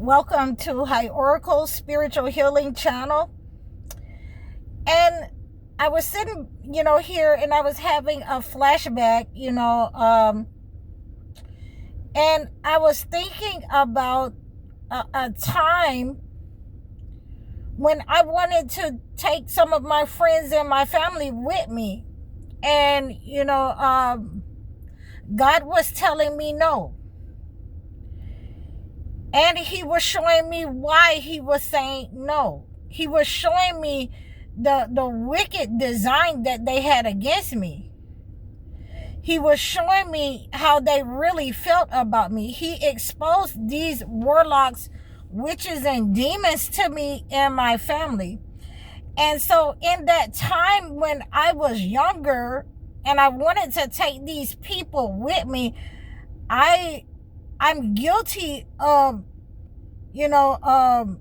Welcome to High Oracle Spiritual Healing Channel. And I was sitting, here, and I was having a flashback, and I was thinking about a time when I wanted to take some of my friends and my family with me. And, God was telling me no. And he was showing me why he was saying no. He was showing me the wicked design that they had against me. He was showing me how they really felt about me. He exposed these warlocks, witches, and demons to me and my family. And so in that time when I was younger and I wanted to take these people with me, I'm guilty of,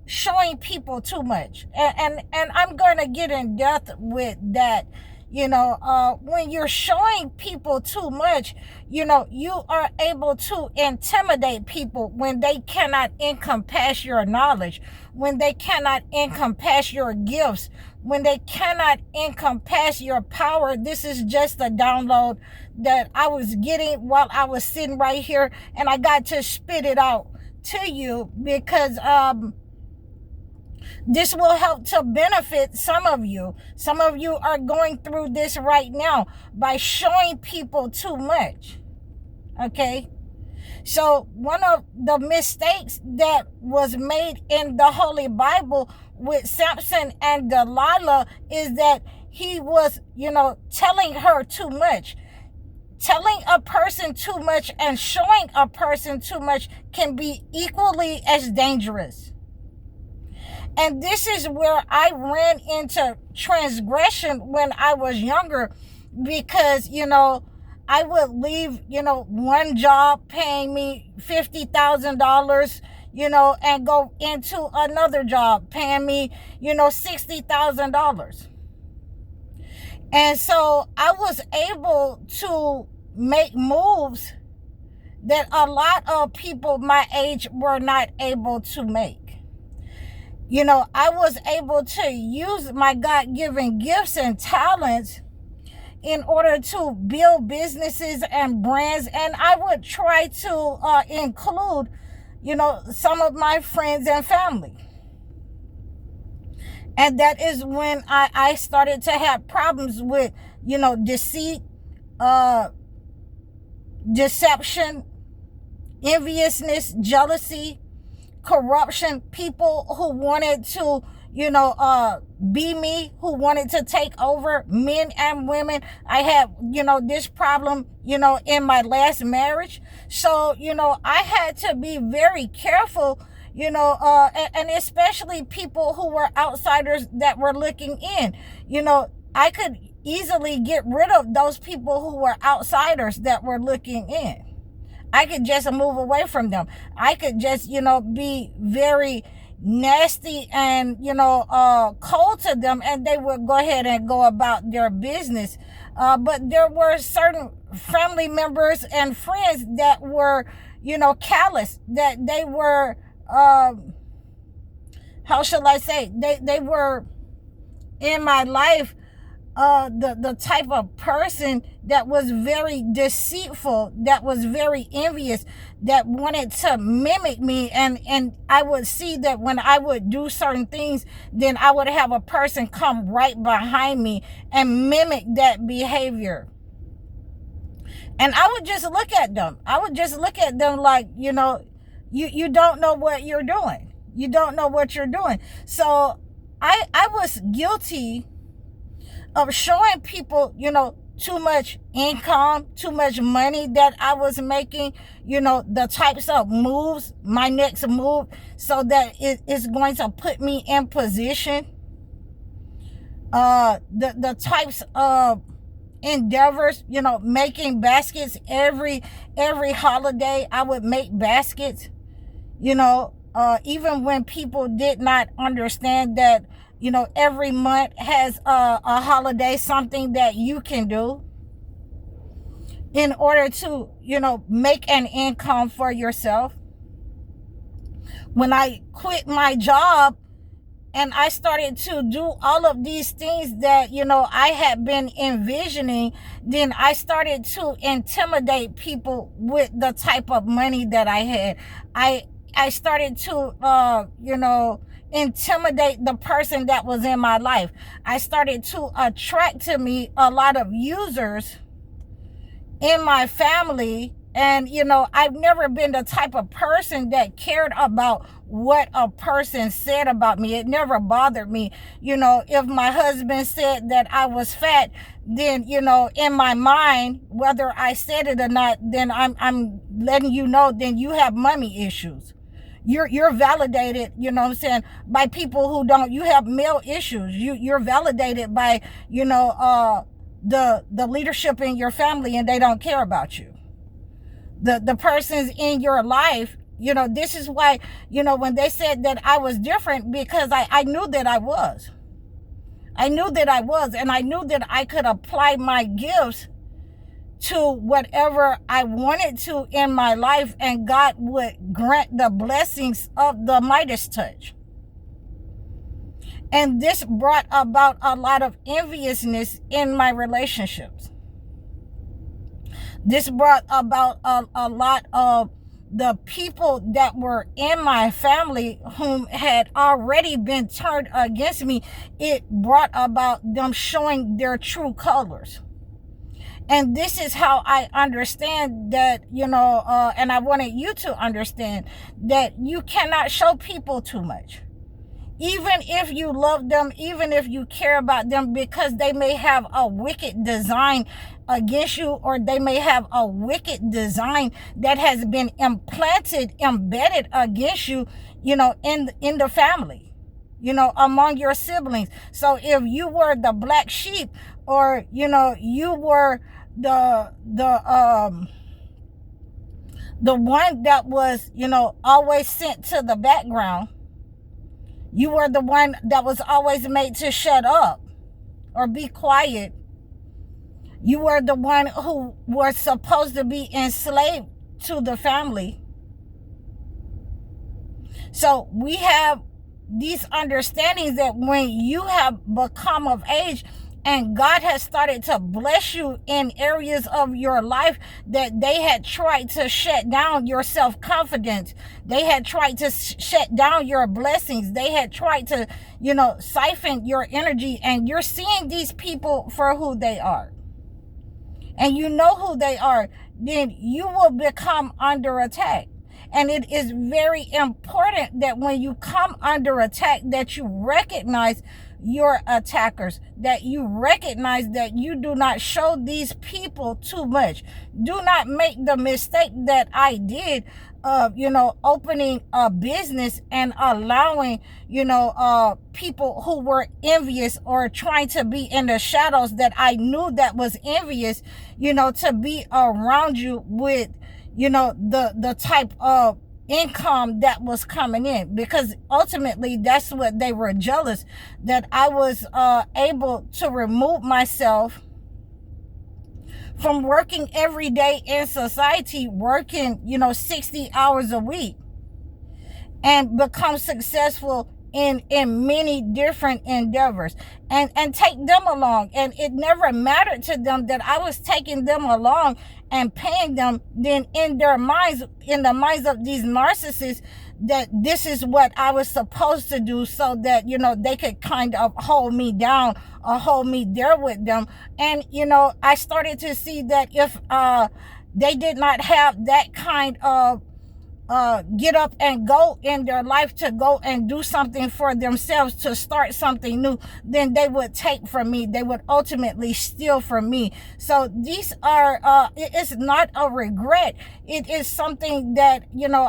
showing people too much. And I'm going to get in depth with that. When you're showing people too much, you are able to intimidate people when they cannot encompass your knowledge, when they cannot encompass your gifts, when they cannot encompass your power. This is just a download that I was getting while I was sitting right here, and I got to spit it out to you because this will help to benefit some of you. Some of you are going through this right now by showing people too much. Okay? So one of the mistakes that was made in the Holy Bible with Samson and Delilah is that he was, telling her too much. Telling a person too much and showing a person too much can be equally as dangerous. And this is where I ran into transgression when I was younger, because, I would leave, one job paying me $50,000, and go into another job paying me, $60,000. And so I was able to make moves that a lot of people my age were not able to make. I was able to use my God-given gifts and talents in order to build businesses and brands. And I would try to include, some of my friends and family. And that is when I started to have problems with, deceit, deception, enviousness, jealousy, corruption, people who wanted to, be me, who wanted to take over, men and women. I had, this problem, in my last marriage. So, I had to be very careful, and especially people who were outsiders that were looking in. I could easily get rid of those people who were outsiders that were looking in. I could just move away from them. I could just, be very nasty and, cold to them, and they would go ahead and go about their business. But there were certain family members and friends that were, callous, that they were, how shall I say, they were in my life, the type of person that was very deceitful, that was very envious, that wanted to mimic me. And I would see that when I would do certain things, then I would have a person come right behind me and mimic that behavior. And I would just look at them. I would just look at them like, you don't know what you're doing. You don't know what you're doing. So I was guilty of showing people, too much income, too much money that I was making, the types of moves, my next move, so that it is going to put me in position. The types of endeavors, making baskets every holiday. I would make baskets, even when people did not understand that, every month has a holiday, something that you can do in order to, make an income for yourself. When I quit my job and I started to do all of these things that, I had been envisioning, then I started to intimidate people with the type of money that I had. I started to, intimidate the person that was in my life. I started to attract to me a lot of users in my family. And, I've never been the type of person that cared about what a person said about me. It never bothered me. If my husband said that I was fat, then, in my mind, whether I said it or not, then I'm letting you know, then you have mommy issues. You're validated, by people who don't. You have male issues. You're validated by, the leadership in your family, and they don't care about you. The persons in your life, this is why, when they said that I was different, because I knew that I was. I knew that I was, and I knew that I could apply my gifts to whatever I wanted to in my life, and God would grant the blessings of the Midas touch. And this brought about a lot of enviousness in my relationships. This brought about a lot of the people that were in my family whom had already been turned against me. It brought about them showing their true colors. And this is how I understand that, and I wanted you to understand that you cannot show people too much. Even if you love them, even if you care about them, because they may have a wicked design against you, or they may have a wicked design that has been embedded against you, in the family, among your siblings. So if you were the black sheep, or, you were the one that was, always sent to the background, you were the one that was always made to shut up or be quiet. You were the one who was supposed to be enslaved to the family. So we have these understandings that when you have become of age and God has started to bless you in areas of your life that they had tried to shut down your self-confidence. They had tried to shut down your blessings. They had tried to, siphon your energy, and you're seeing these people for who they are. And you know who they are, then you will become under attack. And it is very important that when you come under attack, that you recognize your attackers, that you recognize that you do not show these people too much. Do not make the mistake that I did of, opening a business and allowing, people who were envious or trying to be in the shadows that I knew that was envious, to be around you with, the type of income that was coming in, because ultimately that's what they were jealous, that I was able to remove myself from working every day in society, working 60 hours a week, and become successful in many different endeavors, and take them along. And it never mattered to them that I was taking them along and paying them. Then in their minds, in the minds of these narcissists, that this is what I was supposed to do, so that they could kind of hold me down or hold me there with them. And I started to see that if they did not have that kind of get up and go in their life, to go and do something for themselves, to start something new, then they would take from me. They would ultimately steal from me. So these are, it's not a regret. It is something that,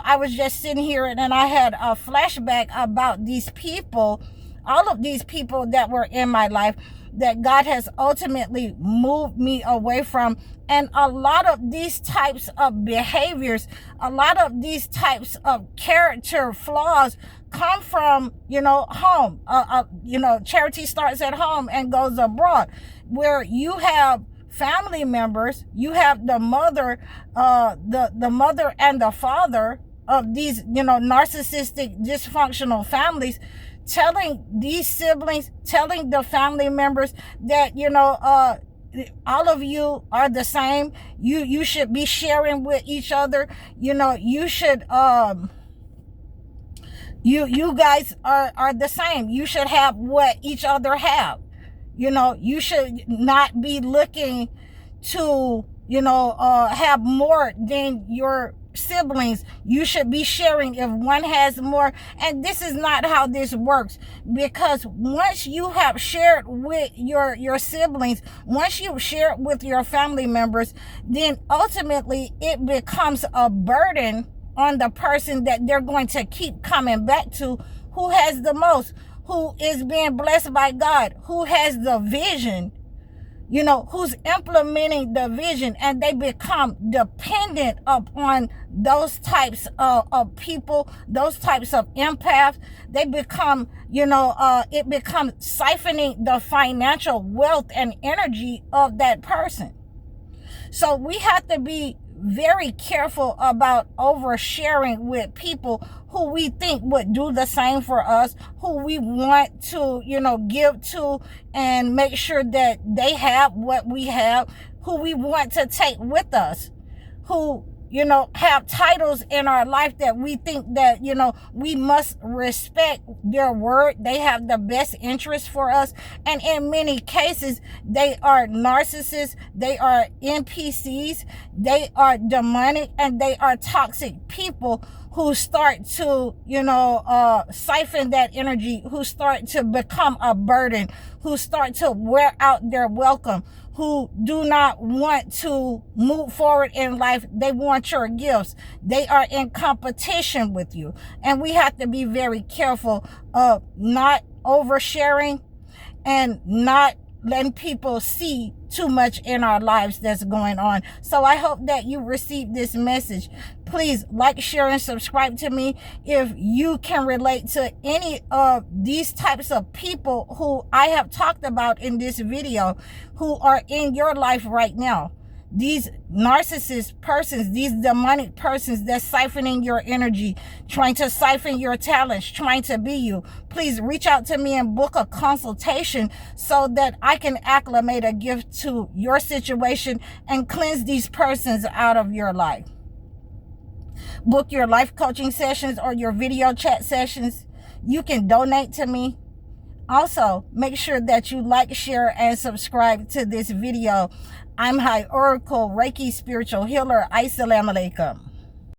I was just sitting here and I had a flashback about these people, all of these people that were in my life, that God has ultimately moved me away from. And a lot of these types of behaviors, a lot of these types of character flaws come from, home. Charity starts at home and goes abroad, where you have family members, you have the mother, the mother and the father of these, narcissistic dysfunctional families, telling these siblings, telling the family members that, all of you are the same. You should be sharing with each other. You should, you guys are the same. You should have what each other have. You should not be looking to, have more than your siblings. You should be sharing if one has more. And this is not how this works, because once you have shared with your siblings, once you share with your family members, then ultimately it becomes a burden on the person that they're going to keep coming back to, who has the most, who is being blessed by God, who has the vision, who's implementing the vision, and they become dependent upon those types of people, those types of empaths. They become, it becomes siphoning the financial wealth and energy of that person. So we have to be very careful about oversharing with people who we think would do the same for us, who we want to, give to and make sure that they have what we have, who we want to take with us, who, have titles in our life that we think that, we must respect their word. They have the best interest for us. And in many cases, they are narcissists, they are NPCs, they are demonic, and they are toxic people who start to, siphon that energy, who start to become a burden, who start to wear out their welcome, who do not want to move forward in life. They want your gifts. They are in competition with you. And we have to be very careful of not oversharing and not letting people see too much in our lives that's going on. So I hope that you received this message. Please like, share, and subscribe to me if you can relate to any of these types of people who I have talked about in this video, who are in your life right now. These narcissist persons, these demonic persons that's siphoning your energy, trying to siphon your talents, trying to be you. Please reach out to me and book a consultation so that I can acclimate a gift to your situation and cleanse these persons out of your life. Book your life coaching sessions or your video chat sessions. You can donate to me. Also, make sure that you like, share, and subscribe to this video. I'm High Oracle, Reiki Spiritual Healer. Assalamu alaikum.